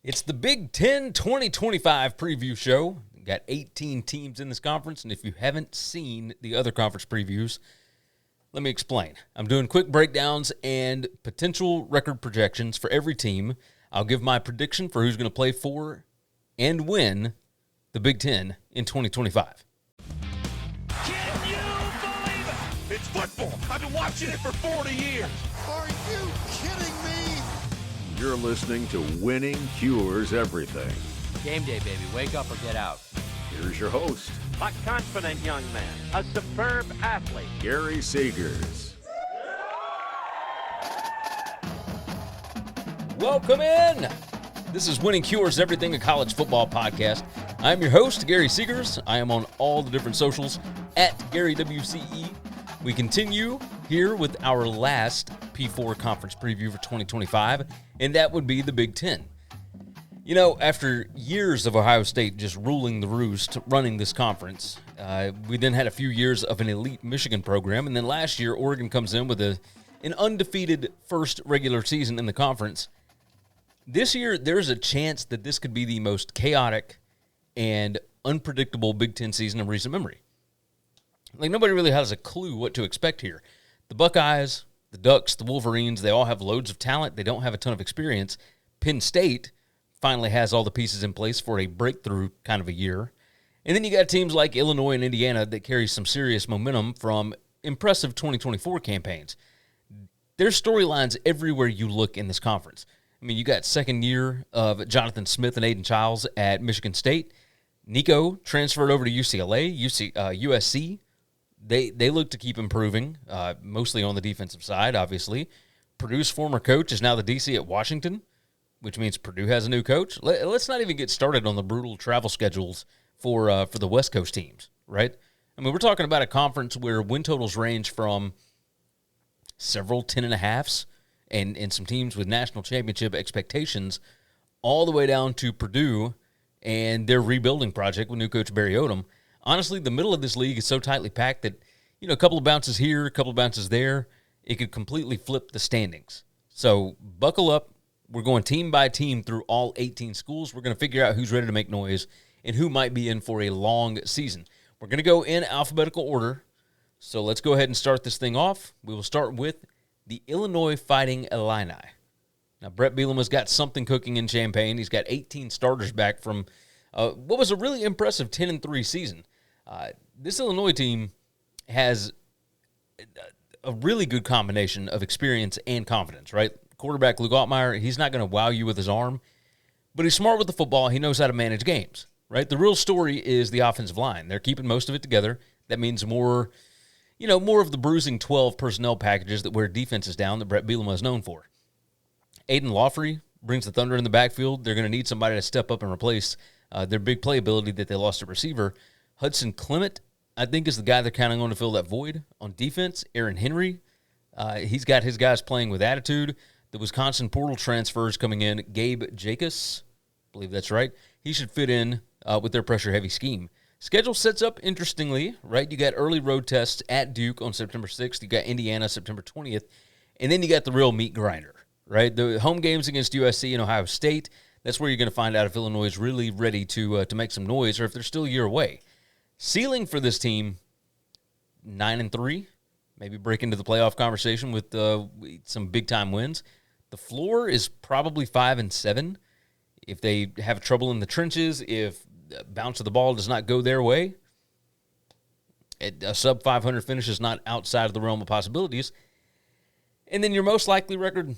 It's the Big Ten 2025 preview show. We've got 18 teams in this conference, and if you haven't seen the other conference previews, let me explain. I'm doing quick breakdowns and potential record projections for every team. I'll give my prediction for who's going to play for and win the Big Ten in 2025. Can you believe it? It's football. I've been watching it for 40 years. Are you kidding me? You're listening to Winning Cures Everything. Game day, baby. Wake up or get out. Here's your host, A confident young man, a superb athlete. Gary Seegers. Welcome in. This is Winning Cures Everything, a college football podcast. I'm your host, Gary Seegers. I am on all the different socials at GaryWCE. We continue here with our last P4 conference preview for 2025, and that would be the Big Ten. You know, after years of Ohio State just ruling the roost, running this conference, we then had a few years of an elite Michigan program, and then last year, Oregon comes in with an undefeated first regular season in the conference. This year, there's a chance that this could be the most chaotic and unpredictable Big Ten season in recent memory. Like, nobody really has a clue what to expect here. The Buckeyes, the Ducks, the Wolverines, they all have loads of talent. They don't have a ton of experience. Penn State finally has all the pieces in place for a breakthrough kind of a year. And then you got teams like Illinois and Indiana that carry some serious momentum from impressive 2024 campaigns. There's storylines everywhere you look in this conference. I mean, you got second year of Jonathan Smith and Aiden Childs at Michigan State. Nico transferred over to UCLA, USC. They look to keep improving, mostly on the defensive side, obviously. Purdue's former coach is now the DC at Washington, which means Purdue has a new coach. Let's not even get started on the brutal travel schedules for the West Coast teams, right? I mean, we're talking about a conference where win totals range from several 10.5s and some teams with national championship expectations all the way down to Purdue and their rebuilding project with new coach Barry Odom. Honestly, the middle of this league is so tightly packed that, you know, a couple of bounces here, a couple of bounces there, it could completely flip the standings. So buckle up. We're going team by team through all 18 schools. We're going to figure out who's ready to make noise and who might be in for a long season. We're going to go in alphabetical order. So let's go ahead and start this thing off. We will start with the Illinois Fighting Illini. Now, Brett Bielema's got something cooking in Champaign. He's got 18 starters back from what was a really impressive 10-3 season. This Illinois team has a really good combination of experience and confidence, right? Quarterback Luke Altmaier, he's not going to wow you with his arm, but he's smart with the football. He knows how to manage games, right? The real story is the offensive line. They're keeping most of it together. That means more of the bruising 12 personnel packages that wear defenses down that Brett Bielema is known for. Aiden Lawfrey brings the thunder in the backfield. They're going to need somebody to step up and replace their big play ability that they lost at receiver. Hudson Clement, I think, is the guy they're counting on to fill that void. On defense, Aaron Henry, he's got his guys playing with attitude. The Wisconsin portal transfers coming in, Gabe Jacobs, I believe that's right. He should fit in with their pressure-heavy scheme. Schedule sets up interestingly, right? You got early road tests at Duke on September 6th. You got Indiana September 20th. And then you got the real meat grinder, right? The home games against USC and Ohio State. That's where you're going to find out if Illinois is really ready to make some noise or if they're still a year away. Ceiling for this team, 9-3, maybe break into the playoff conversation with some big-time wins. The floor is probably 5-7. If they have trouble in the trenches, if bounce of the ball does not go their way, a sub-500 finish is not outside of the realm of possibilities. And then your most likely record,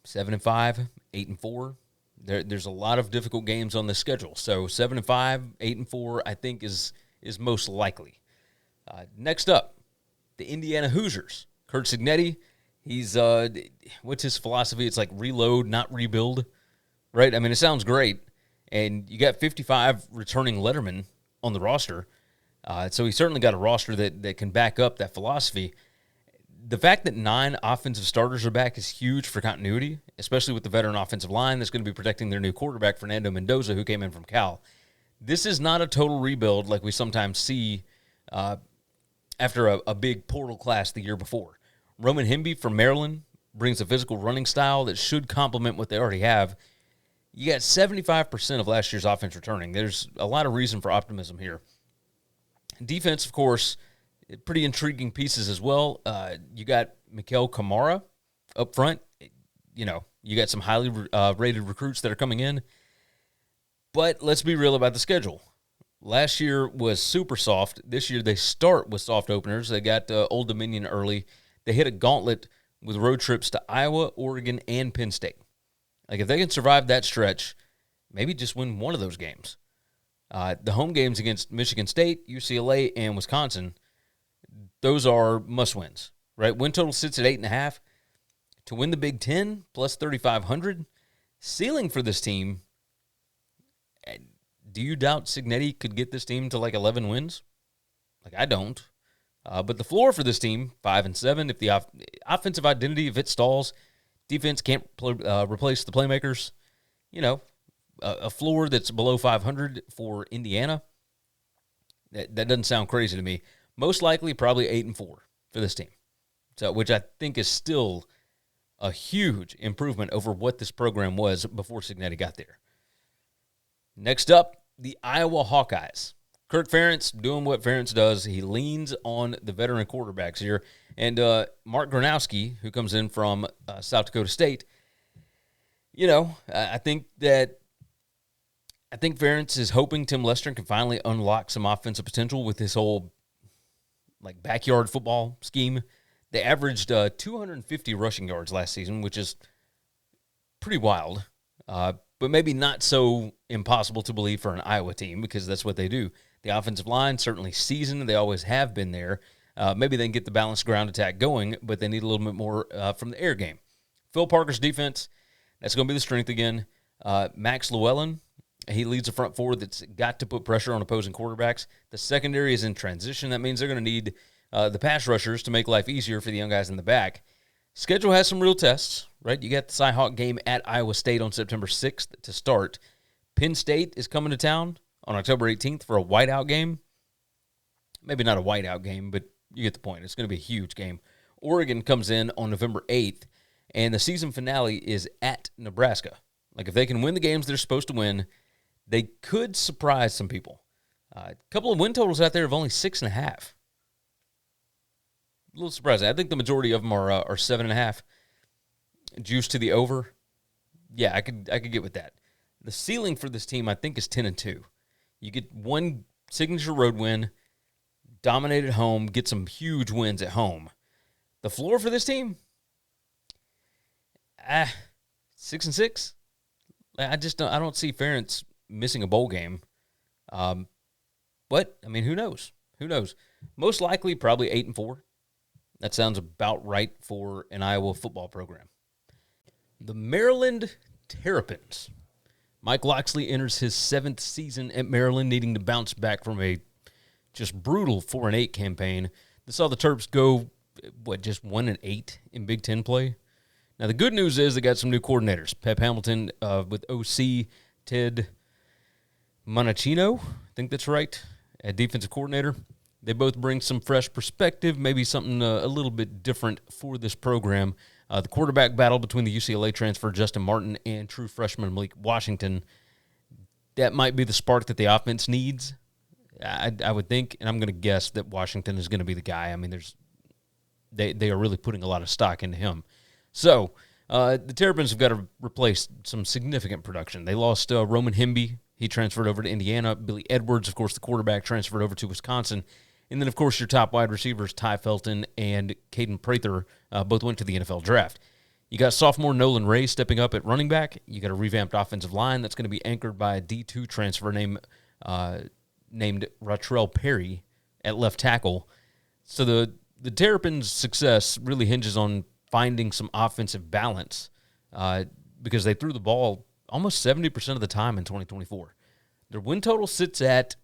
7-5, 8-4. There's a lot of difficult games on this schedule. So 7-5, 8-4, I think is most likely. Next up, the Indiana Hoosiers. Kurt Cignetti, he's what's his philosophy? It's like reload, not rebuild, right? I mean, it sounds great. And you got 55 returning lettermen on the roster. So he certainly got a roster that can back up that philosophy. The fact that 9 offensive starters are back is huge for continuity, especially with the veteran offensive line that's going to be protecting their new quarterback, Fernando Mendoza, who came in from Cal. This is not a total rebuild like we sometimes see after a big portal class the year before. Roman Hemby from Maryland brings a physical running style that should complement what they already have. You got 75% of last year's offense returning. There's a lot of reason for optimism here. Defense, of course, pretty intriguing pieces as well. You got Mikael Kamara up front. You know, you got some highly rated recruits that are coming in. But let's be real about the schedule. Last year was super soft. This year they start with soft openers. They got Old Dominion early. They hit a gauntlet with road trips to Iowa, Oregon, and Penn State. Like, if they can survive that stretch, maybe just win one of those games. The home games against Michigan State, UCLA, and Wisconsin, those are must-wins, right? Win total sits at 8.5. To win the Big Ten, plus 3,500. Ceiling for this team, do you doubt Cignetti could get this team to like 11 wins? Like, I don't. But the floor for this team, 5-7. If the offensive identity, if it stalls, defense can't replace the playmakers. You know, a floor that's below 500 for Indiana, that doesn't sound crazy to me. Most likely, probably 8-4 for this team. So, which I think is still a huge improvement over what this program was before Cignetti got there. Next up, the Iowa Hawkeyes. Kirk Ferentz doing what Ferentz does. He leans on the veteran quarterbacks here. And Mark Gronowski, who comes in from South Dakota State, you know, I think Ferentz is hoping Tim Lester can finally unlock some offensive potential with his whole, like, backyard football scheme. They averaged 250 rushing yards last season, which is pretty wild, but maybe not so impossible to believe for an Iowa team because that's what they do. The offensive line, certainly seasoned. They always have been there. Maybe they can get the balanced ground attack going, but they need a little bit more from the air game. Phil Parker's defense, that's going to be the strength again. Max Llewellyn, he leads a front four that's got to put pressure on opposing quarterbacks. The secondary is in transition. That means they're going to need the pass rushers to make life easier for the young guys in the back. Schedule has some real tests, right? You got the Cy-Hawk game at Iowa State on September 6th to start. Penn State is coming to town on October 18th for a whiteout game. Maybe not a whiteout game, but you get the point. It's going to be a huge game. Oregon comes in on November 8th, and the season finale is at Nebraska. Like, if they can win the games they're supposed to win, they could surprise some people. A couple of win totals out there of only 6.5. A little surprising. I think the majority of them are 7.5. Juice to the over. Yeah, I could get with that. The ceiling for this team, I think, is 10-2. You get one signature road win, dominate at home, get some huge wins at home. The floor for this team, 6-6. I don't see Ferentz missing a bowl game. But I mean, who knows? Who knows? Most likely, probably 8-4. That sounds about right for an Iowa football program. The Maryland Terrapins. Mike Locksley enters his 7th season at Maryland, needing to bounce back from a just brutal 4-8 campaign. This saw the Terps go, just 1-8 in Big Ten play. Now, the good news is they got some new coordinators. Pep Hamilton with OC, Ted Monachino, I think that's right, at defensive coordinator. They both bring some fresh perspective, maybe something a little bit different for this program. The quarterback battle between the UCLA transfer Justin Martin and true freshman Malik Washington, that might be the spark that the offense needs. I would think, and I'm going to guess that Washington is going to be the guy. I mean, they are really putting a lot of stock into him. So the Terrapins have got to replace some significant production. They lost Roman Hemby. He transferred over to Indiana. Billy Edwards, of course, the quarterback, transferred over to Wisconsin. And then, of course, your top wide receivers, Ty Felton and Caden Prather, both went to the NFL draft. You got sophomore Nolan Ray stepping up at running back. You got a revamped offensive line that's going to be anchored by a D2 transfer named Ratrell Perry at left tackle. So the Terrapins' success really hinges on finding some offensive balance because they threw the ball almost 70% of the time in 2024. Their win total sits at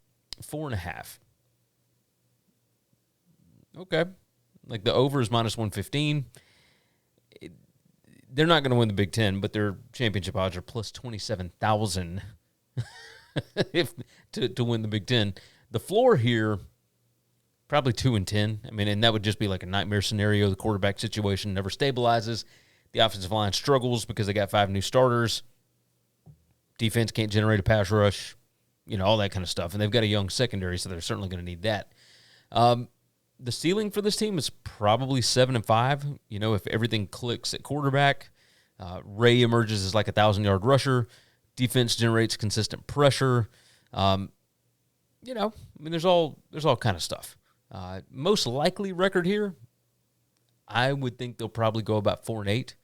4.5. Okay. Like, the over is minus 115. They're not going to win the Big Ten, but their championship odds are plus 27,000 to win the Big Ten. The floor here, probably 2-10. I mean, and that would just be like a nightmare scenario. The quarterback situation never stabilizes. The offensive line struggles because they got 5 new starters. Defense can't generate a pass rush, all that kind of stuff. And they've got a young secondary, so they're certainly going to need that. The ceiling for this team is probably 7-5. If everything clicks at quarterback, Ray emerges as like a 1,000-yard rusher. Defense generates consistent pressure. There's all kind of stuff. Most likely record here, I would think they'll probably go about 4-8.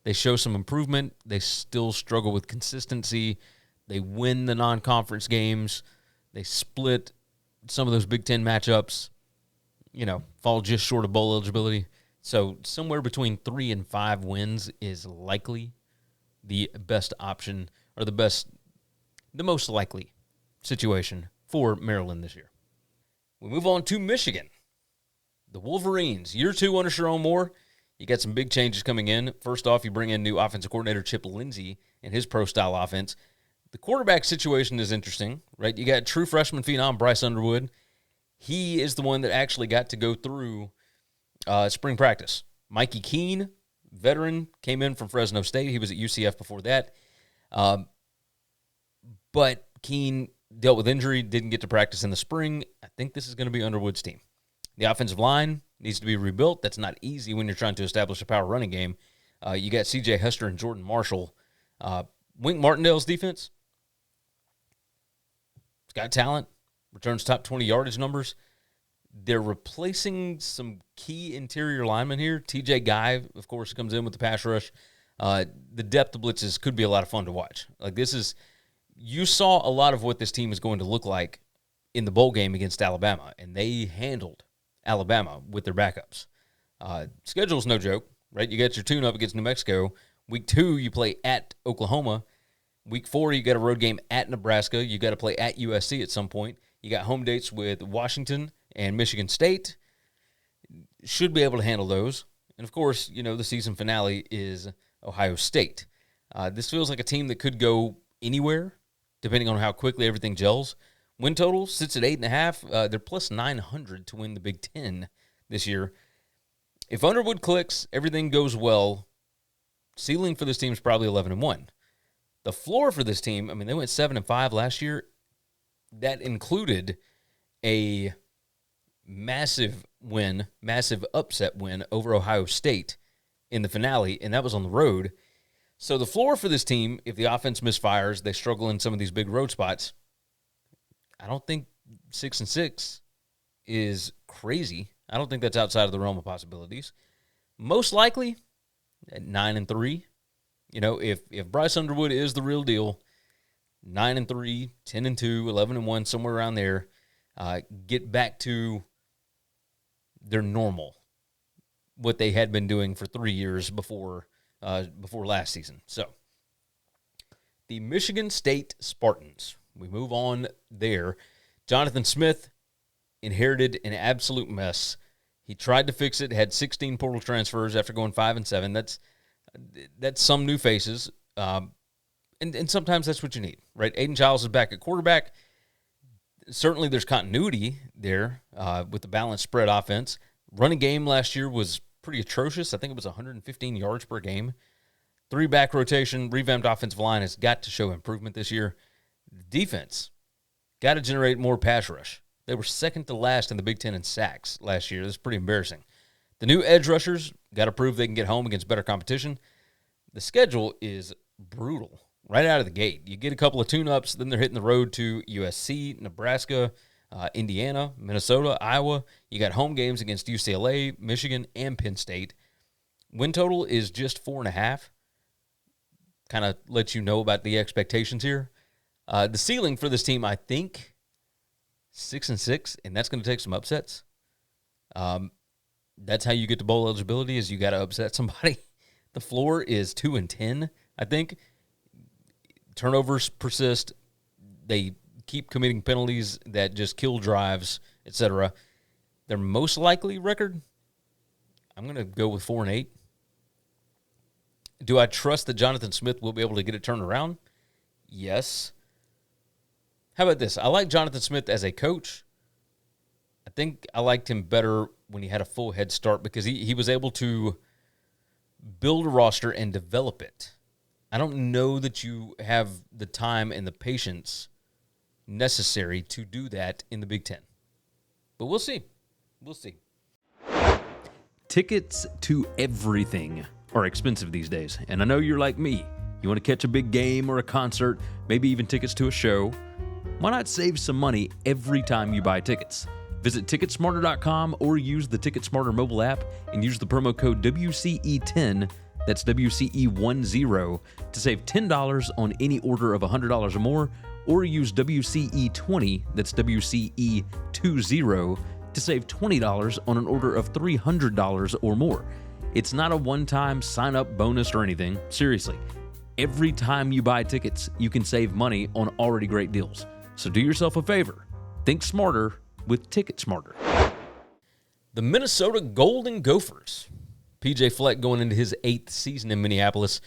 They show some improvement. They still struggle with consistency. They win the non-conference games. They split some of those Big Ten matchups. Fall just short of bowl eligibility. So somewhere between 3 and 5 wins is likely the best option, or the most likely situation for Maryland this year. We move on to Michigan. The Wolverines, year 2 under Sharon Moore. You got some big changes coming in. First off, you bring in new offensive coordinator Chip Lindsey and his pro-style offense. The quarterback situation is interesting, right? You got true freshman phenom Bryce Underwood. He is the one that actually got to go through spring practice. Mikey Keene, veteran, came in from Fresno State. He was at UCF before that. But Keene dealt with injury, didn't get to practice in the spring. I think this is going to be Underwood's team. The offensive line needs to be rebuilt. That's not easy when you're trying to establish a power running game. You got C.J. Hester and Jordan Marshall. Wink Martindale's defense, it's got talent, returns top 20 yardage numbers. They're replacing some key interior linemen here. T.J. Guy, of course, comes in with the pass rush. The depth of blitzes could be a lot of fun to watch. You saw a lot of what this team is going to look like in the bowl game against Alabama, and they handled Alabama with their backups. Schedule's no joke, right? You got your tune-up against New Mexico. Week 2, you play at Oklahoma. Week 4, you got a road game at Nebraska. You got to play at USC at some point. You got home dates with Washington and Michigan State. Should be able to handle those. And, of course, the season finale is Ohio State. This feels like a team that could go anywhere, depending on how quickly everything gels. Win total sits at 8.5. They're plus 900 to win the Big Ten this year. If Underwood clicks, everything goes well. Ceiling for this team is probably 11-1. The floor for this team, they went 7-5 last year. That included a massive upset win over Ohio State in the finale, and that was on the road. So the floor for this team, if the offense misfires, they struggle in some of these big road spots. I don't think 6-6 is crazy. I don't think that's outside of the realm of possibilities. Most likely at 9-3. If Bryce Underwood is the real deal, 9-3, 10-2, 11-1, somewhere around there, get back to their normal, what they had been doing for 3 years before last season. So, the Michigan State Spartans. We move on there. Jonathan Smith inherited an absolute mess. He tried to fix it, had 16 portal transfers after going 5-7. That's some new faces. And sometimes that's what you need, right? Aiden Childs is back at quarterback. Certainly there's continuity there with the balanced spread offense. Running game last year was pretty atrocious. I think it was 115 yards per game. 3-back rotation, revamped offensive line has got to show improvement this year. Defense got to generate more pass rush. They were second to last in the Big Ten in sacks last year. That's pretty embarrassing. The new edge rushers got to prove they can get home against better competition. The schedule is brutal right out of the gate. You get a couple of tune-ups, then they're hitting the road to USC, Nebraska, Indiana, Minnesota, Iowa. You got home games against UCLA, Michigan, and Penn State. Win total is just 4.5. Kind of lets you know about the expectations here. The ceiling for this team, I think, 6-6, and that's going to take some upsets. That's how you get to bowl eligibility, is you got to upset somebody. The floor is 2-10, I think. Turnovers persist. They keep committing penalties that just kill drives, etc. Their most likely record, I'm going to go with 4-8. Do I trust that Jonathan Smith will be able to get it turned around? Yes. How about this? I like Jonathan Smith as a coach. I think I liked him better when he had a full head start because he was able to build a roster and develop it I don't know that you have the time and the patience necessary to do that in the Big Ten. But we'll see. We'll see. Tickets to everything are expensive these days. And I know you're like me. You want to catch a big game or a concert, maybe even tickets to a show. Why not save some money every time you buy tickets? Visit Ticketsmarter.com or use the TicketSmarter mobile app and use the promo code WCE10, that's WCE10, to save $10 on any order of $100 or more, or use WCE20, that's WCE20, to save $20 on an order of $300 or more. It's not a one-time sign-up bonus or anything. Seriously, every time you buy tickets, you can save money on already great deals. So do yourself a favor. Think smarter with TicketSmarter. The Minnesota Golden Gophers. PJ Fleck going into his 8th season in Minneapolis.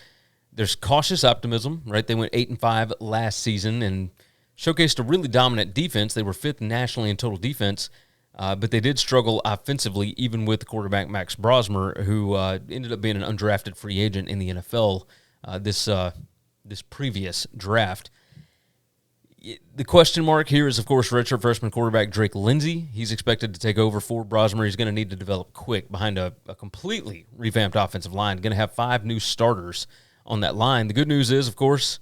There's cautious optimism, right? They went 8-5 last season and showcased a really dominant defense. They were 5th nationally in total defense, but they did struggle offensively, even with quarterback Max Brosmer, who ended up being an undrafted free agent in the NFL this previous draft. The question mark here is, of course, redshirt freshman quarterback Drake Lindsey. He's expected to take over for Brosmer. He's going to need to develop quick behind a completely revamped offensive line. Going to have 5 new starters on that line. The good news is, of course,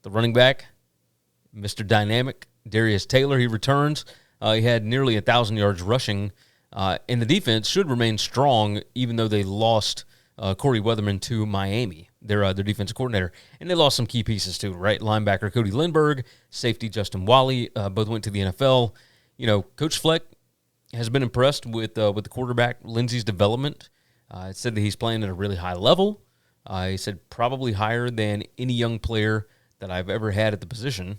the running back, Mr. Dynamic, Darius Taylor, he returns. He had nearly 1,000 yards rushing, and the defense should remain strong, even though they lost Corey Weatherman to Miami, their defensive coordinator. And they lost some key pieces too, right? Linebacker Cody Lindbergh, safety Justin Wally, both went to the NFL. You know, Coach Fleck has been impressed with the quarterback Lindsey's development. Said that he's playing at a really high level. He said probably higher than any young player that I've ever had at the position.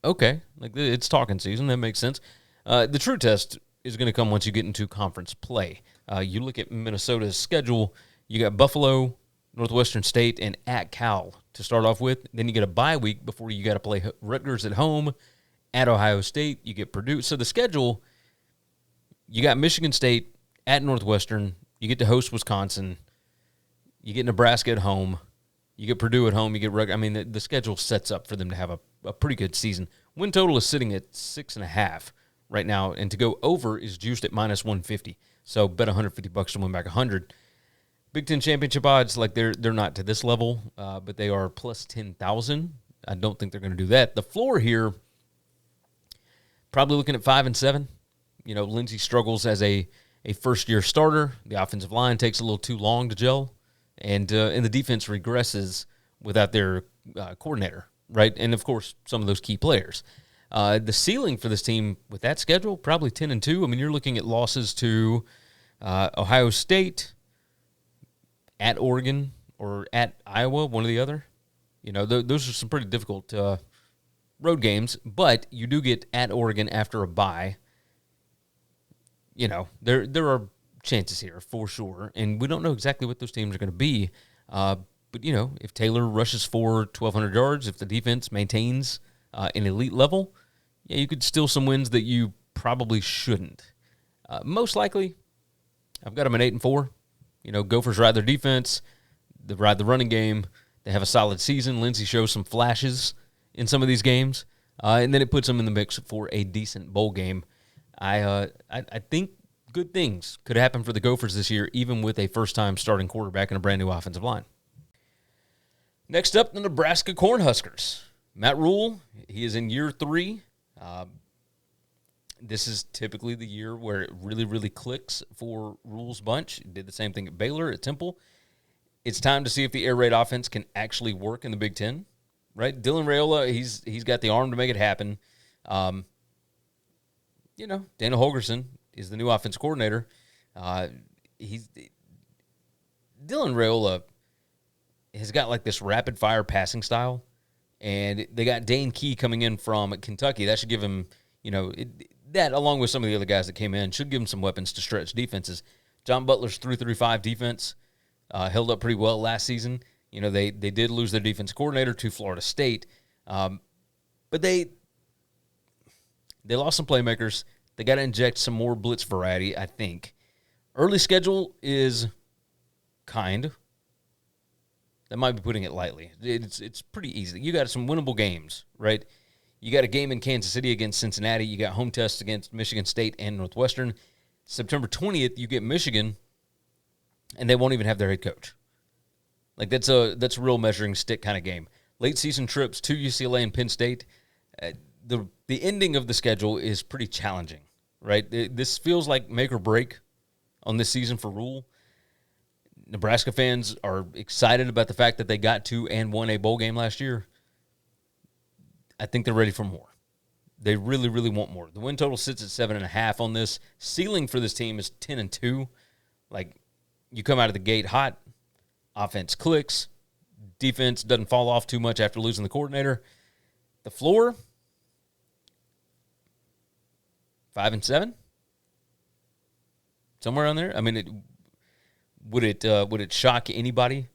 Okay, like it's talking season. That makes sense. The true test is going to come once you get into conference play. You look at Minnesota's schedule, you got Buffalo, Northwestern State, and at Cal to start off with. Then you get a bye week before you got to play Rutgers at home, at Ohio State, you get Purdue. So the schedule, you got Michigan State at Northwestern, you get to host Wisconsin, you get Nebraska at home, you get Purdue at home, you get Rutgers. I mean, the schedule sets up for them to have a pretty good season. Win total is sitting at 6.5 right now, and to go over is juiced at -150. So bet $150 to win back 100. Big Ten championship odds, like they're not to this level, but they are plus 10,000. I don't think they're going to do that. The floor here, probably looking at 5-7. You know, Lindsey struggles as a first-year starter. The offensive line takes a little too long to gel, and the defense regresses without their coordinator, right? And, of course, some of those key players. The ceiling for this team with that schedule, probably 10-2. I mean, you're looking at losses to Ohio State, at Oregon, or at Iowa, one or the other. You know, those are some pretty difficult road games, but you do get at Oregon after a bye. You know, there are chances here for sure, and we don't know exactly what those teams are going to be. But, you know, if Taylor rushes for 1,200 yards, if the defense maintains an elite level, yeah, you could steal some wins that you probably shouldn't. Most likely, I've got them at 8-4. You know, Gophers ride their defense, they ride the running game, they have a solid season. Lindsey shows some flashes in some of these games, and then it puts them in the mix for a decent bowl game. I think good things could happen for the Gophers this year, even with a first-time starting quarterback and a brand-new offensive line. Next up, the Nebraska Cornhuskers. Matt Rule, he is in year 3. This is typically the year where it really, really clicks for Rule's bunch. He did the same thing at Baylor, at Temple. It's time to see if the air raid offense can actually work in the Big Ten, right? Dylan Raiola, he's got the arm to make it happen. You know, Dana Holgorsen is the new offense coordinator. Dylan Raiola has got like this rapid-fire passing style, and they got Dane Key coming in from Kentucky. That should give him, you know, that along with some of the other guys that came in, should give him some weapons to stretch defenses. John Butler's 335 defense held up pretty well last season. You know, they did lose their defense coordinator to Florida State, but they lost some playmakers. They got to inject some more blitz variety, I think. Early schedule is kind. That might be putting it lightly. It's pretty easy. You got some winnable games, right? You got a game in Kansas City against Cincinnati. You got home tests against Michigan State and Northwestern. September 20th, you get Michigan, and they won't even have their head coach. Like, that's a real measuring stick kind of game. Late season trips to UCLA and Penn State. The ending of the schedule is pretty challenging, right? This feels like make or break on this season for Rule. Nebraska fans are excited about the fact that they got to and won a bowl game last year. I think they're ready for more. They really, really want more. The win total sits at 7.5 on this. Ceiling for this team is 10-2. Like, you come out of the gate hot, offense clicks, defense doesn't fall off too much after losing the coordinator. The floor, 5-7, somewhere on there. I mean, would it shock anybody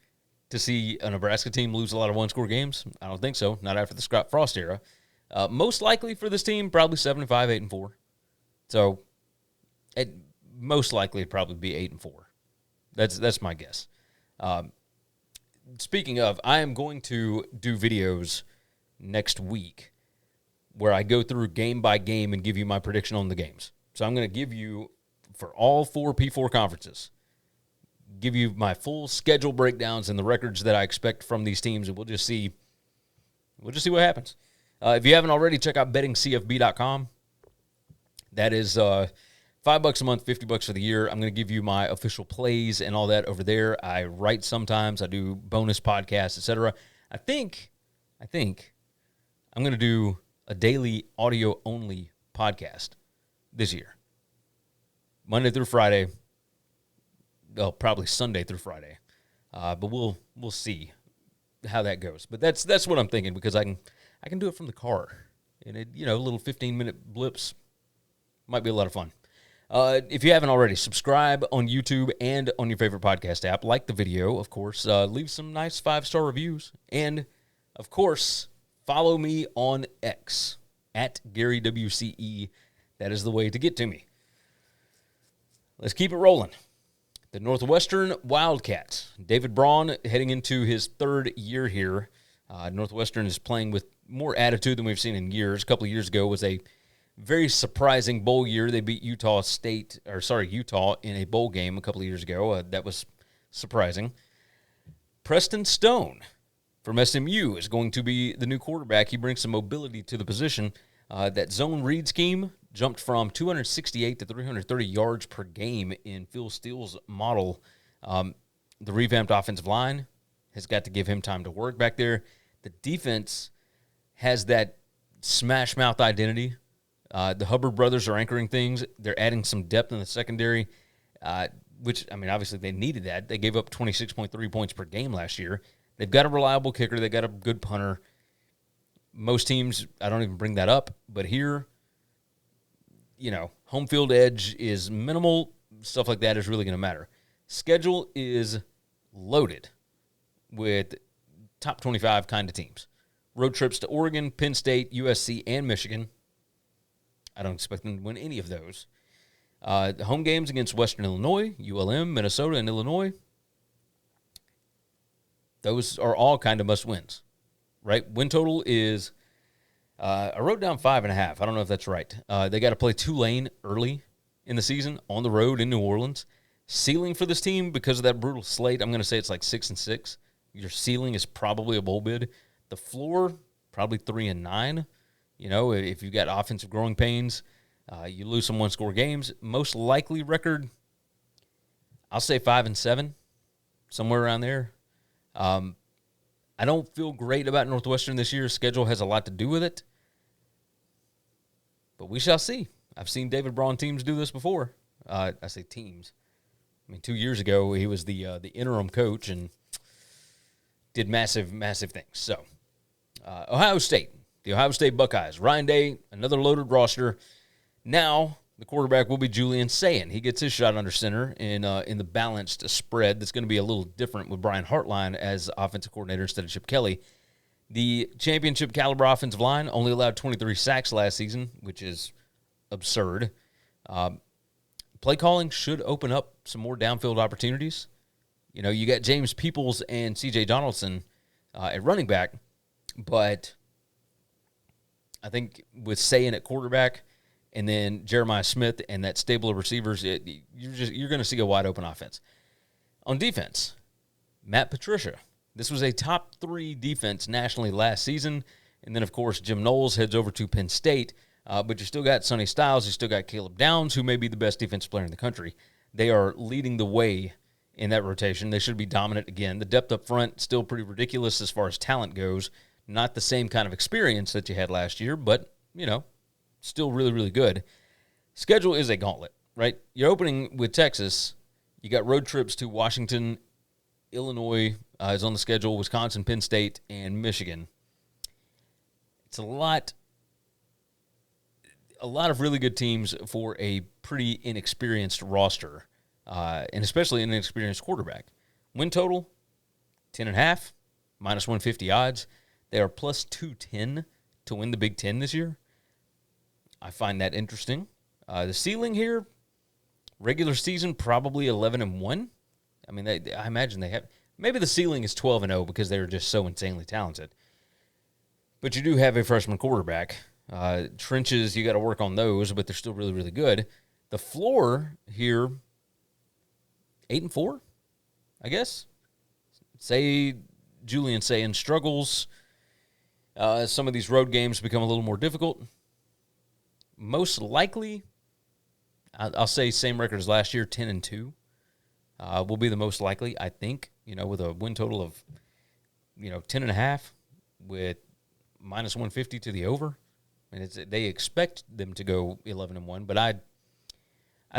to see a Nebraska team lose a lot of one-score games? I don't think so. Not after the Scott Frost era. Most likely for this team, probably 7-5, 8-4. So, most likely it'd probably be 8-4. That's my guess. Speaking of, I am going to do videos next week where I go through game by game and give you my prediction on the games. So I'm going to give you, for all 4 P4 conferences, give you my full schedule breakdowns and the records that I expect from these teams, and we'll just see what happens. If you haven't already, check out bettingcfb.com. That is $5 a month, $50 for the year. I'm going to give you my official plays and all that over there. I write sometimes. I do bonus podcasts, etc. I think I'm going to do a daily audio-only podcast this year. Monday through Friday. Well, probably Sunday through Friday. But we'll see how that goes. But that's what I'm thinking, because I can do it from the car. And little 15-minute blips might be a lot of fun. If you haven't already, subscribe on YouTube and on your favorite podcast app. Like the video, of course. Leave some nice 5-star reviews. And, of course, follow me on X, at GaryWCE. That is the way to get to me. Let's keep it rolling. The Northwestern Wildcats. David Braun heading into his 3rd year here. Northwestern is playing with more attitude than we've seen in years. A couple of years ago was a very surprising bowl year. They beat Utah in a bowl game a couple of years ago. That was surprising. Preston Stone from SMU is going to be the new quarterback. He brings some mobility to the position. That zone read scheme jumped from 268 to 330 yards per game in Phil Steele's model. The revamped offensive line has got to give him time to work back there. The defense has that smash mouth identity. The Hubbard brothers are anchoring things. They're adding some depth in the secondary, which, obviously they needed that. They gave up 26.3 points per game last year. They've got a reliable kicker. They've got a good punter. Most teams, I don't even bring that up. But here, home field edge is minimal. Stuff like that is really going to matter. Schedule is loaded with top 25 kind of teams. Road trips to Oregon, Penn State, USC, and Michigan. I don't expect them to win any of those. Home games against Western Illinois, ULM, Minnesota, and Illinois. Those are all kind of must-wins, right? Win total is, I wrote down 5.5. I don't know if that's right. They got to play Tulane early in the season on the road in New Orleans. Ceiling for this team, because of that brutal slate, I'm going to say it's like 6-6. Your ceiling is probably a bowl bid. The floor, probably 3-9. If you've got offensive growing pains, you lose some one-score games. Most likely record, I'll say 5-7, somewhere around there. I don't feel great about Northwestern this year. Schedule has a lot to do with it. But we shall see. I've seen David Braun teams do this before. I say teams. 2 years ago, he was the interim coach and did massive, massive things. So, Ohio State. The Ohio State Buckeyes. Ryan Day, another loaded roster. Now, the quarterback will be Julian Sayin. He gets his shot under center in the balanced spread. That's going to be a little different with Brian Hartline as offensive coordinator instead of Chip Kelly. The championship caliber offensive line only allowed 23 sacks last season, which is absurd. Play calling should open up some more downfield opportunities. You know, you got James Peoples and C.J. Donaldson at running back, but I think with Sayin at quarterback and then Jeremiah Smith and that stable of receivers, you're going to see a wide-open offense. On defense, Matt Patricia. This was a top 3 defense nationally last season. And then, of course, Jim Knowles heads over to Penn State. But you still got Sonny Styles. You still got Caleb Downs, who may be the best defensive player in the country. They are leading the way in that rotation. They should be dominant again. The depth up front, still pretty ridiculous as far as talent goes. Not the same kind of experience that you had last year, but, still really, really good. Schedule is a gauntlet, right? You're opening with Texas. You got road trips to Washington, Illinois is on the schedule, Wisconsin, Penn State, and Michigan. It's a lot of really good teams for a pretty inexperienced roster, and especially an inexperienced quarterback. Win total, 10.5, minus 150 odds. They are plus 210 to win the Big Ten this year. I find that interesting. The ceiling here, regular season, probably 11-1. I mean, I imagine they have. Maybe the ceiling is 12-0 because they were just so insanely talented. But you do have a freshman quarterback. Trenches, you got to work on those, but they're still really, really good. The floor here, 8-4, I guess. Say Julian Sayin struggles. Some of these road games become a little more difficult. Most likely, I'll say same record as last year, 10-2. Will be the most likely, I think, with a win total of, 10.5 with minus 150 to the over. I mean, they expect them to go 11-1, but I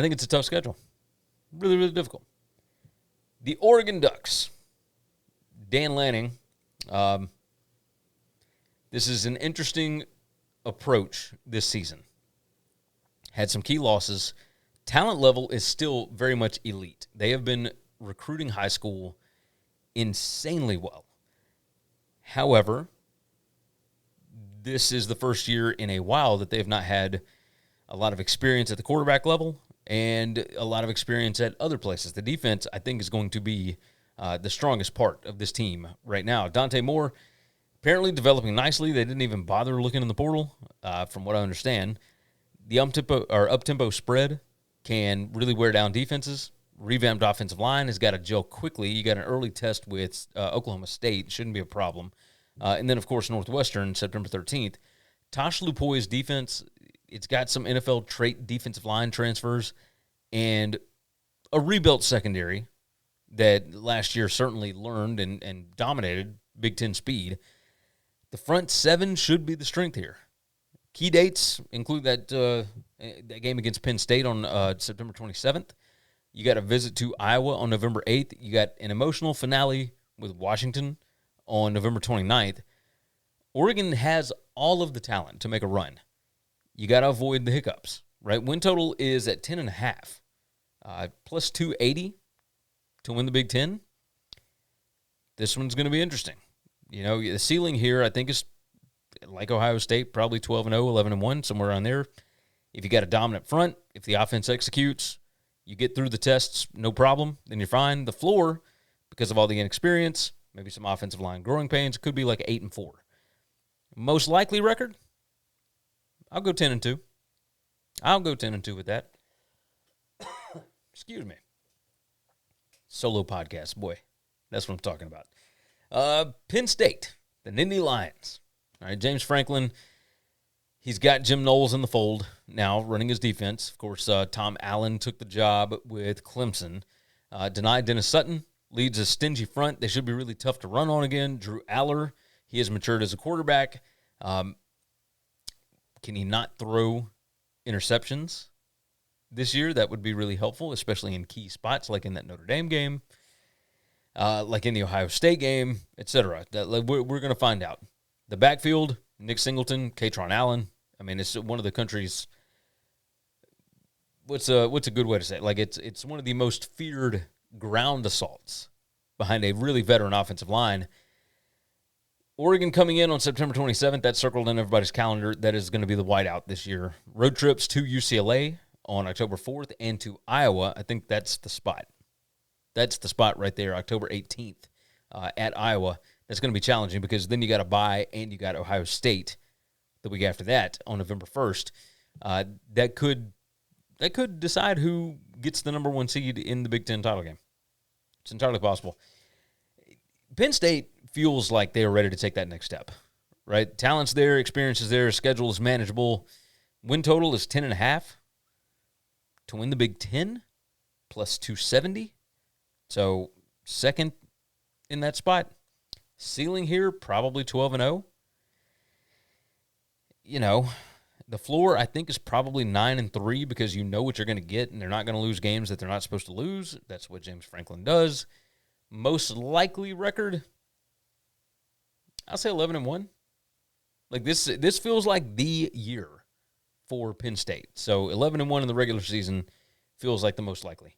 think it's a tough schedule. Really, really difficult. The Oregon Ducks. Dan Lanning. This is an interesting approach this season. Had some key losses. Talent level is still very much elite. They have been recruiting high school insanely well. However, this is the first year in a while that they have not had a lot of experience at the quarterback level and a lot of experience at other places. The defense, I think, is going to be the strongest part of this team right now. Dante Moore apparently developing nicely. They didn't even bother looking in the portal, from what I understand. The up-tempo spread can really wear down defenses. Revamped offensive line has got to gel quickly. You got an early test with Oklahoma State. Shouldn't be a problem. And then, of course, Northwestern, September 13th. Tosh Lupoi's defense, it's got some NFL trait defensive line transfers and a rebuilt secondary that last year certainly learned and dominated Big Ten speed. The front seven should be the strength here. Key dates include that game against Penn State on September 27th. You got a visit to Iowa on November 8th. You got an emotional finale with Washington on November 29th. Oregon has all of the talent to make a run. You got to avoid the hiccups, right? Win total is at 10.5, plus 280 to win the Big Ten. This one's going to be interesting. The ceiling here, I think, is like Ohio State, probably 12-0, 11-1, somewhere around there. If you got a dominant front, if the offense executes, you get through the tests, no problem, then you're fine. The floor, because of all the inexperience, maybe some offensive line growing pains, could be like 8-4. Most likely record, I'll go 10-2. I'll go 10-2 with that. Excuse me. Solo podcast, boy. That's what I'm talking about. Penn State, the Nittany Lions. All right, James Franklin, he's got Jim Knowles in the fold now, running his defense. Of course, Tom Allen took the job with Clemson. Denied Dennis Sutton, leads a stingy front. They should be really tough to run on again. Drew Aller, he has matured as a quarterback. Can he not throw interceptions this year? That would be really helpful, especially in key spots like in that Notre Dame game, like in the Ohio State game, etc. We're going to find out. The backfield, Nick Singleton, Katron Allen. I mean, it's one of the country's what's a good way to say it? Like it's one of the most feared ground assaults behind a really veteran offensive line. Oregon coming in on September 27th. That's circled in everybody's calendar. That is going to be the whiteout this year. Road trips to UCLA on October 4th and to Iowa. I think that's the spot. That's the spot right there, October 18th at Iowa. That's going to be challenging because then you got a bye and you got Ohio State the week after that on November 1st. That could decide who gets the number 1 seed in the Big Ten title game. It's entirely possible. Penn State feels like they are ready to take that next step, right? Talent's there, experience is there, schedule is manageable. Win total is 10.5 to win the Big Ten, plus 270. So second in that spot. Ceiling here, probably 12-0. You know, the floor, I think, is probably 9-3 because you know what you're going to get, and they're not going to lose games that they're not supposed to lose. That's what James Franklin does. Most likely record, I'll say 11-1. Like this feels like the year for Penn State. So 11-1 in the regular season feels like the most likely.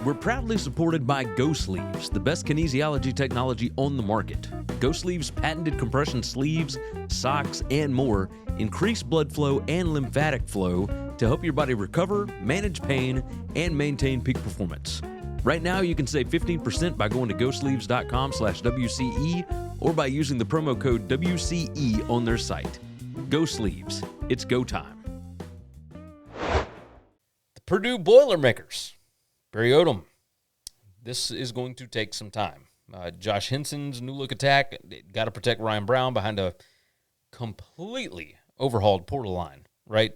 We're proudly supported by Go Sleeves, the best kinesiology technology on the market. Go Sleeves' patented compression sleeves, socks, and more increase blood flow and lymphatic flow to help your body recover, manage pain, and maintain peak performance. Right now, you can save 15% by going to gosleeves.com/WCE or by using the promo code WCE on their site. Go Sleeves. It's go time. The Purdue Boilermakers. Barry Odom. This is going to take some time. Josh Henson's new look attack, got to protect Ryan Brown behind a completely overhauled portal line, right?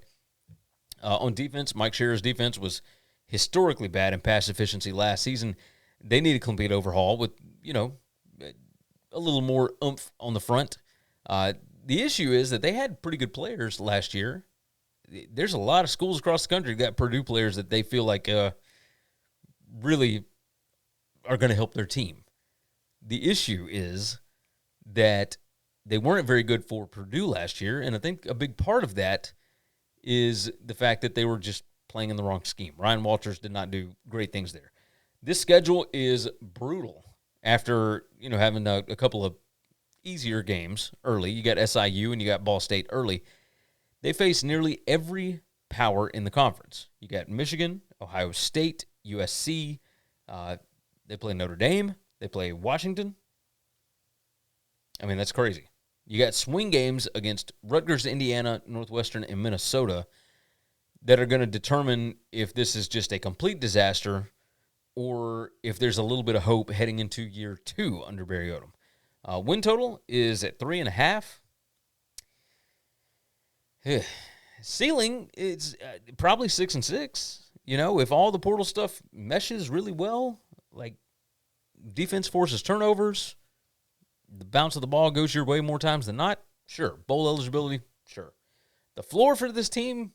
On defense, Mike Scherer's defense was historically bad in pass efficiency last season. They need a complete overhaul with, a little more oomph on the front. The issue is that they had pretty good players last year. There's a lot of schools across the country that got Purdue players that they feel like really are going to help their team. The issue is that they weren't very good for Purdue last year, and I think a big part of that is the fact that they were just playing in the wrong scheme. Ryan Walters did not do great things there. This schedule is brutal after, having a couple of easier games early. You got SIU and you got Ball State early. They face nearly every power in the conference. You got Michigan, Ohio State, USC. They play Notre Dame. They play Washington. I mean, that's crazy. You got swing games against Rutgers, Indiana, Northwestern, and Minnesota that are going to determine if this is just a complete disaster or if there's a little bit of hope heading into year 2 under Barry Odom. Win total is at 3.5. Ceiling is probably 6-6. If all the portal stuff meshes really well, like defense forces turnovers, the bounce of the ball goes your way more times than not, sure. Bowl eligibility, sure. The floor for this team,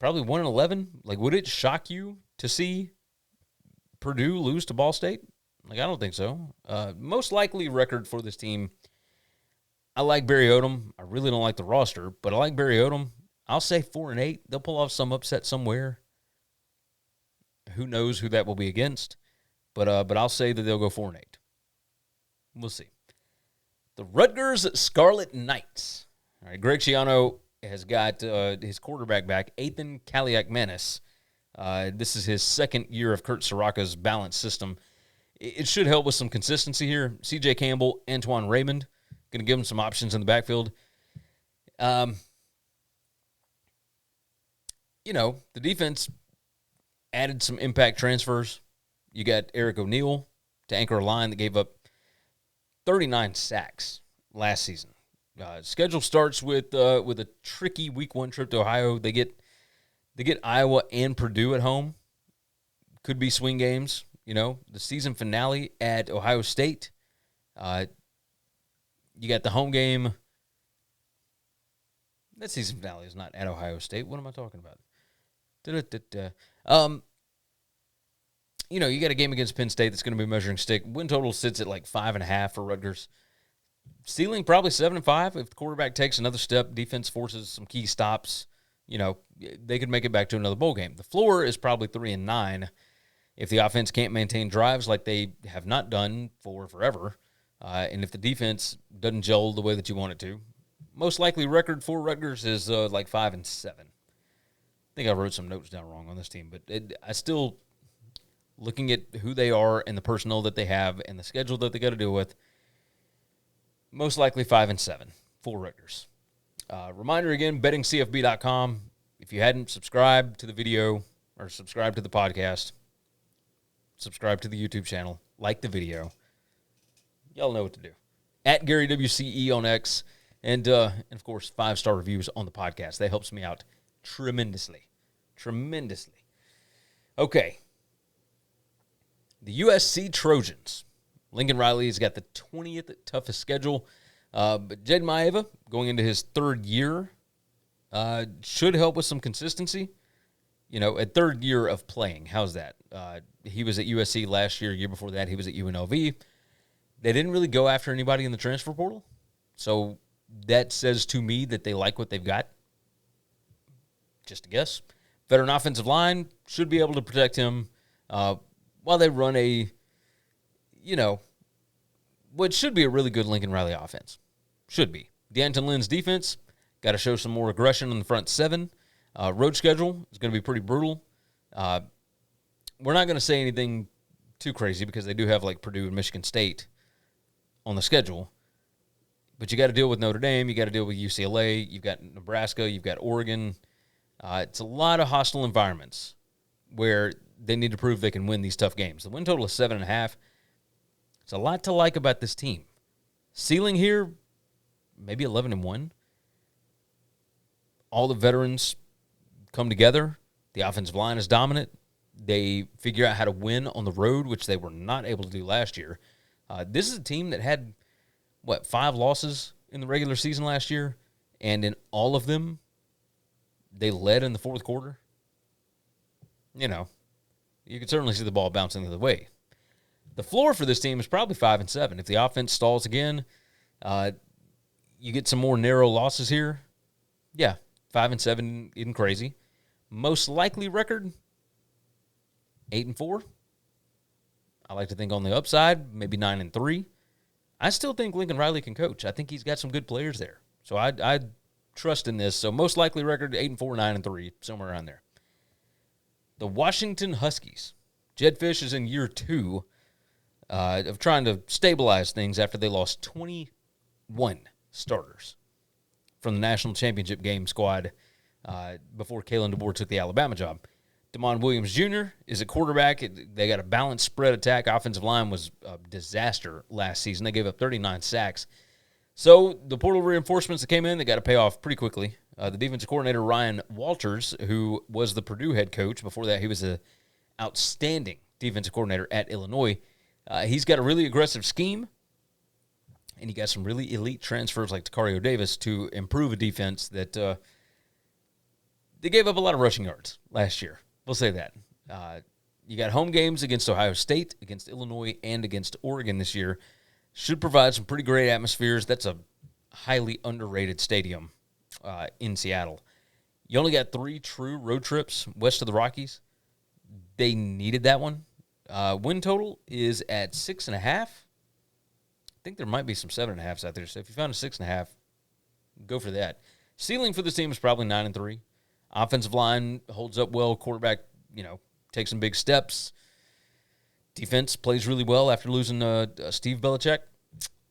probably 1-11. Like, would it shock you to see Purdue lose to Ball State? Like, I don't think so. Most likely record for this team, I like Barry Odom. I really don't like the roster, but I like Barry Odom. I'll say 4-8. They'll pull off some upset somewhere. Who knows who that will be against? But I'll say that they'll go 4-8. We'll see. The Rutgers Scarlet Knights. All right, Greg Schiano has got his quarterback back, Ethan Kaliak-Manis. This is his second year of Kurt Soraka's balanced system. It should help with some consistency here. C.J. Campbell, Antoine Raymond, going to give him some options in the backfield. The defense added some impact transfers. You got Eric O'Neal to anchor a line that gave up 39 sacks last season. Schedule starts with a tricky week 1 trip to Ohio. They get Iowa and Purdue at home. Could be swing games. The season finale at Ohio State. You got the home game. That season finale is not at Ohio State. What am I talking about? You got a game against Penn State that's going to be measuring stick. Win total sits at like 5.5 for Rutgers. Ceiling probably 7-5. If the quarterback takes another step, defense forces some key stops, they could make it back to another bowl game. The floor is probably 3-9 if the offense can't maintain drives like they have not done for forever, and if the defense doesn't gel the way that you want it to. Most likely record for Rutgers is like 5-7. think I wrote some notes down wrong on this team, but I still, looking at who they are and the personnel that they have and the schedule that they got to deal with, most likely 5-7 for Rutgers. Reminder again, bettingcfb.com. If you hadn't subscribed to the video or subscribed to the podcast, subscribe to the YouTube channel, like the video. Y'all know what to do. At Gary WCE on X, and of course, 5-star reviews on the podcast. That helps me out tremendously. Tremendously. Okay. The USC Trojans. Lincoln Riley's got the 20th toughest schedule. But Jed Maeva, going into his third year, should help with some consistency. You know, a third year of playing. How's that? He was at USC last year. Year before that, he was at UNLV. They didn't really go after anybody in the transfer portal. So that says to me that they like what they've got. Just a guess. Veteran offensive line should be able to protect him while they run what should be a really good Lincoln Riley offense. Should be. D'Anton Lynn's defense got to show some more aggression in the front seven. Road schedule is going to be pretty brutal. We're not going to say anything too crazy because they do have like Purdue and Michigan State on the schedule. But you got to deal with Notre Dame. You got to deal with UCLA. You've got Nebraska. You've got Oregon. It's a lot of hostile environments where they need to prove they can win these tough games. The win total is 7.5. It's a lot to like about this team. Ceiling here, maybe 11-1. All the veterans come together. The offensive line is dominant. They figure out how to win on the road, which they were not able to do last year. This is a team that had, 5 losses in the regular season last year, and in all of them, they led in the fourth quarter. You know, you can certainly see the ball bouncing the other way. The floor for this team is probably 5-7. If the offense stalls again, you get some more narrow losses here. Yeah, 5-7 isn't crazy. Most likely record, 8-4. I like to think on the upside, maybe 9-3. I still think Lincoln Riley can coach. I think he's got some good players there. So I trust in this. So most likely record, 8-4, 9-3, somewhere around there. The Washington Huskies. Jed Fish is in year 2 of trying to stabilize things after they lost 21 starters from the national championship game squad before Kalen DeBoer took the Alabama job. Damon Williams Jr. is a quarterback. They got a balanced spread attack. Offensive line was a disaster last season. They gave up 39 sacks. So the portal reinforcements that came in, they got to pay off pretty quickly. The defensive coordinator, Ryan Walters, who was the Purdue head coach. Before that, he was an outstanding defensive coordinator at Illinois. He's got a really aggressive scheme, and he got some really elite transfers like Takario Davis to improve a defense that they gave up a lot of rushing yards last year. We'll say that. You got home games against Ohio State, against Illinois, and against Oregon this year. Should provide some pretty great atmospheres. That's a highly underrated stadium in Seattle. You only got 3 true road trips west of the Rockies. They needed that one. Win total is at 6.5. I think there might be some 7.5s out there. So if you found a 6.5, go for that. Ceiling for this team is probably 9-3. Offensive line holds up well. Quarterback, takes some big steps. Defense plays really well after losing Steve Belichick.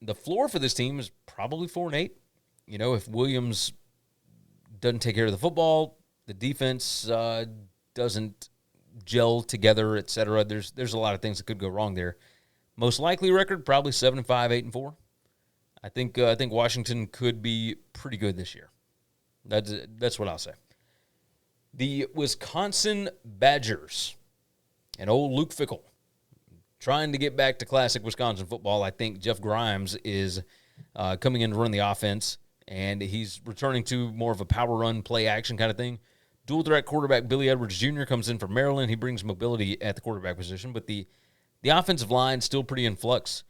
The floor for this team is probably 4-8. If Williams doesn't take care of the football, the defense doesn't gel together, etc. There's a lot of things that could go wrong there. Most likely record, probably 7-5, 8-4. I think Washington could be pretty good this year. That's what I'll say. The Wisconsin Badgers and old Luke Fickell trying to get back to classic Wisconsin football. I think Jeff Grimes is coming in to run the offense, and he's returning to more of a power run, play action kind of thing. Dual threat quarterback Billy Edwards Jr. comes in from Maryland. He brings mobility at the quarterback position, but the offensive line still pretty in flux.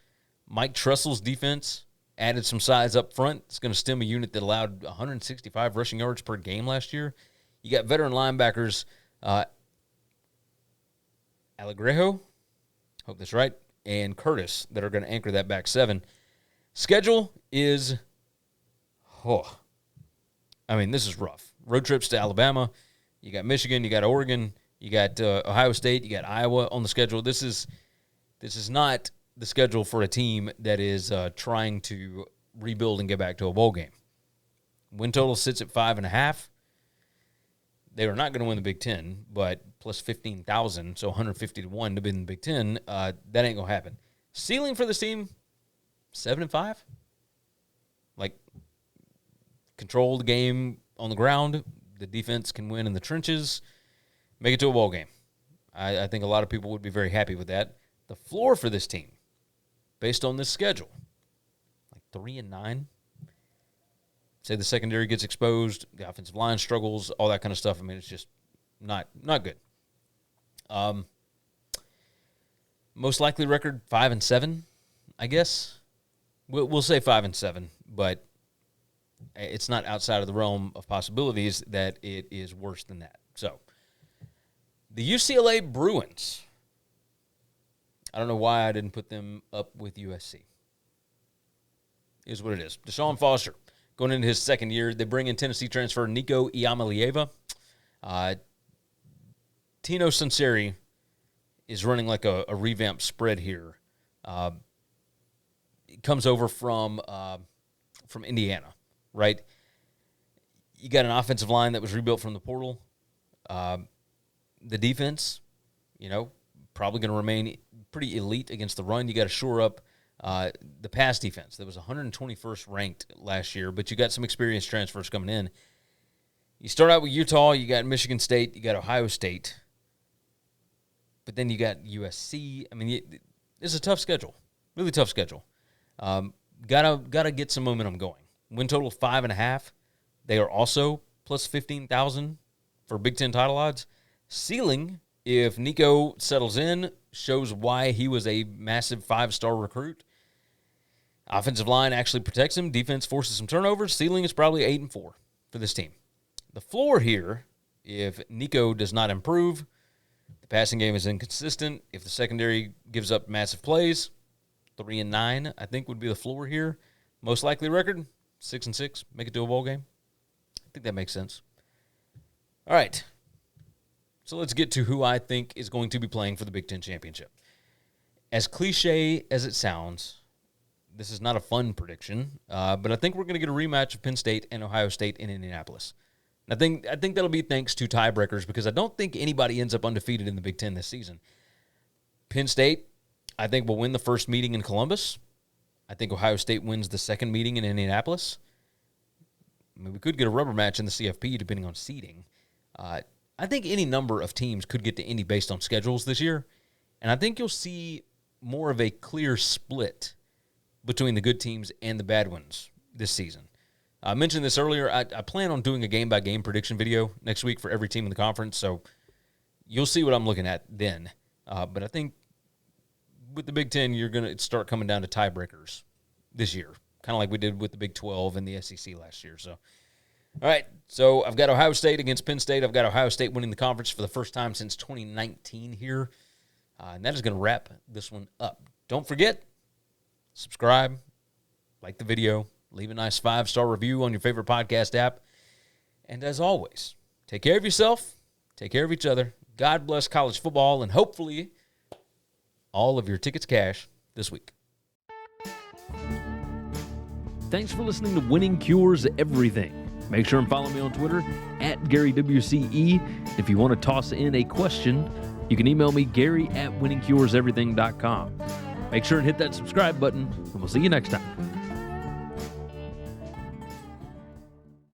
Mike Tressell's defense added some size up front. It's going to stem a unit that allowed 165 rushing yards per game last year. You got veteran linebackers Alegrejo, hope that's right, and Curtis that are going to anchor that back seven. Schedule is, this is rough. Road trips to Alabama, You got Michigan, you got Oregon, you got Ohio State, you got Iowa on the schedule. This is not the schedule for a team that is trying to rebuild and get back to a bowl game. Win total sits at 5.5. They are not going to win the Big Ten, but plus 15,000, so 150-1 to be in the Big Ten. That ain't going to happen. Ceiling for this team, 7-5. Like, control the game on the ground. The defense can win in the trenches. Make it to a bowl game. I think a lot of people would be very happy with that. The floor for this team, based on this schedule, like 3-9. Say the secondary gets exposed, the offensive line struggles, all that kind of stuff. I mean, it's just not good. Most likely record 5-7, I guess. We'll say 5-7, but it's not outside of the realm of possibilities that it is worse than that. So, the UCLA Bruins. I don't know why I didn't put them up with USC. Is what it is. Deshaun Foster, going into his second year, they bring in Tennessee transfer Nico Iamaleava. Tino Sunseri is running like a revamped spread here. It comes over from Indiana, right? You got an offensive line that was rebuilt from the portal. The defense, probably going to remain pretty elite against the run. You got to shore up the pass defense. That was 121st ranked last year, but you got some experienced transfers coming in. You start out with Utah, you got Michigan State, you got Ohio State, but then you got USC. I mean, it's a tough schedule, really tough schedule. Gotta get some momentum going. Win total 5.5. They are also plus 15,000 for Big Ten title odds. Ceiling, if Nico settles in, shows why he was a massive 5-star recruit. Offensive line actually protects him. Defense forces some turnovers. Ceiling is probably 8-4 for this team. The floor here, if Nico does not improve, the passing game is inconsistent. If the secondary gives up massive plays, 3-9, I think would be the floor here. Most likely record, 6-6. Make it to a bowl game. I think that makes sense. All right. So let's get to who I think is going to be playing for the Big Ten Championship. As cliche as it sounds, this is not a fun prediction, but I think we're going to get a rematch of Penn State and Ohio State in Indianapolis. And I think that'll be thanks to tiebreakers because I don't think anybody ends up undefeated in the Big Ten this season. Penn State, I think, will win the first meeting in Columbus. I think Ohio State wins the second meeting in Indianapolis. I mean, we could get a rubber match in the CFP depending on seeding. I think any number of teams could get to Indy based on schedules this year, and I think you'll see more of a clear split between the good teams and the bad ones this season. I mentioned this earlier. I plan on doing a game-by-game prediction video next week for every team in the conference, so you'll see what I'm looking at then. But I think with the Big Ten, you're going to start coming down to tiebreakers this year, kind of like we did with the Big 12 and the SEC last year. So, all right, so I've got Ohio State against Penn State. I've got Ohio State winning the conference for the first time since 2019 here. And that is going to wrap this one up. Don't forget, subscribe, like the video, leave a nice 5-star review on your favorite podcast app. And as always, take care of yourself, take care of each other. God bless college football, and hopefully all of your tickets cash this week. Thanks for listening to Winning Cures Everything. Make sure and follow me on Twitter @GaryWCE. If you want to toss in a question, you can email me Gary@winningcureseverything.com. Make sure and hit that subscribe button, and we'll see you next time.